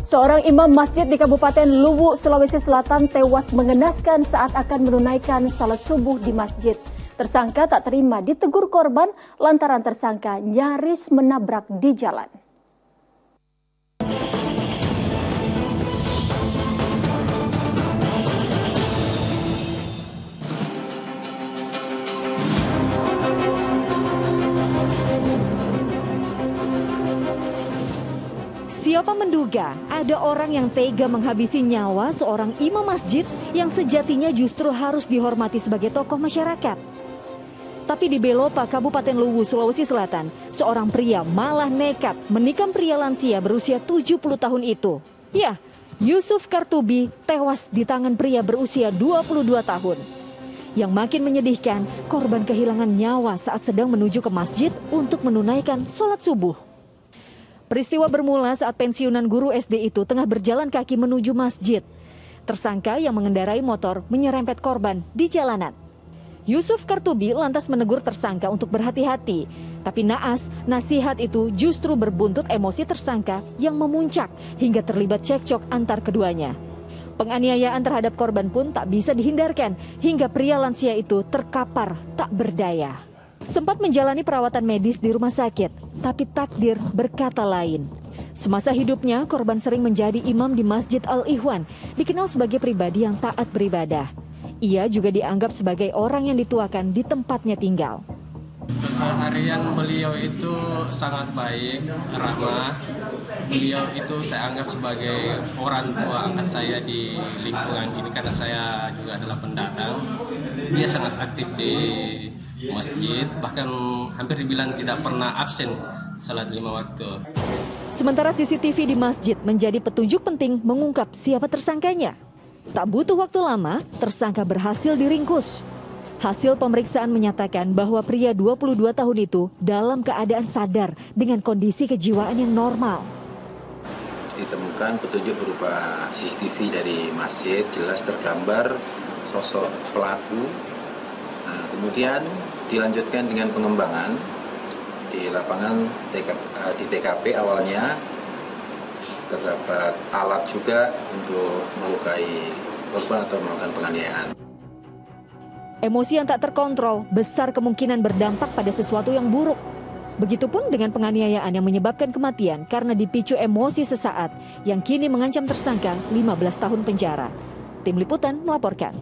Seorang imam masjid di Kabupaten Luwu, Sulawesi Selatan tewas mengenaskan saat akan menunaikan salat subuh di masjid. Tersangka tak terima ditegur korban lantaran tersangka nyaris menabrak di jalan. Siapa menduga ada orang yang tega menghabisi nyawa seorang imam masjid yang sejatinya justru harus dihormati sebagai tokoh masyarakat. Tapi di Belopa, Kabupaten Luwu, Sulawesi Selatan, seorang pria malah nekat menikam pria lansia berusia 70 tahun itu. Ya, Yusuf Kartubi tewas di tangan pria berusia 22 tahun. Yang makin menyedihkan, korban kehilangan nyawa saat sedang menuju ke masjid untuk menunaikan sholat subuh. Peristiwa bermula saat pensiunan guru SD itu tengah berjalan kaki menuju masjid. Tersangka yang mengendarai motor menyerempet korban di jalanan. Yusuf Kartubi lantas menegur tersangka untuk berhati-hati. Tapi naas, nasihat itu justru berbuntut emosi tersangka yang memuncak hingga terlibat cekcok antar keduanya. Penganiayaan terhadap korban pun tak bisa dihindarkan hingga pria lansia itu terkapar tak berdaya. Sempat menjalani perawatan medis di rumah sakit, tapi takdir berkata lain. Semasa hidupnya, korban sering menjadi imam di Masjid Al-Ikhwan, dikenal sebagai pribadi yang taat beribadah. Ia juga dianggap sebagai orang yang dituakan di tempatnya tinggal. Keseharian beliau itu sangat baik, ramah. Beliau itu saya anggap sebagai orang tua angkat saya di lingkungan ini karena saya juga adalah pendatang. Dia sangat aktif di masjid, bahkan hampir dibilang tidak pernah absen salat 5 waktu. Sementara CCTV di masjid menjadi petunjuk penting mengungkap siapa tersangkanya. Tak butuh waktu lama, tersangka berhasil diringkus. Hasil pemeriksaan menyatakan bahwa pria 22 tahun itu dalam keadaan sadar dengan kondisi kejiwaan yang normal. Ditemukan petunjuk berupa CCTV dari masjid, jelas tergambar sosok pelaku. Nah, kemudian dilanjutkan dengan pengembangan di lapangan di TKP awalnya terdapat alat juga untuk melukai korban atau melakukan penganiayaan. Emosi yang tak terkontrol besar kemungkinan berdampak pada sesuatu yang buruk. Begitupun dengan penganiayaan yang menyebabkan kematian karena dipicu emosi sesaat yang kini mengancam tersangka 15 tahun penjara. Tim Liputan melaporkan.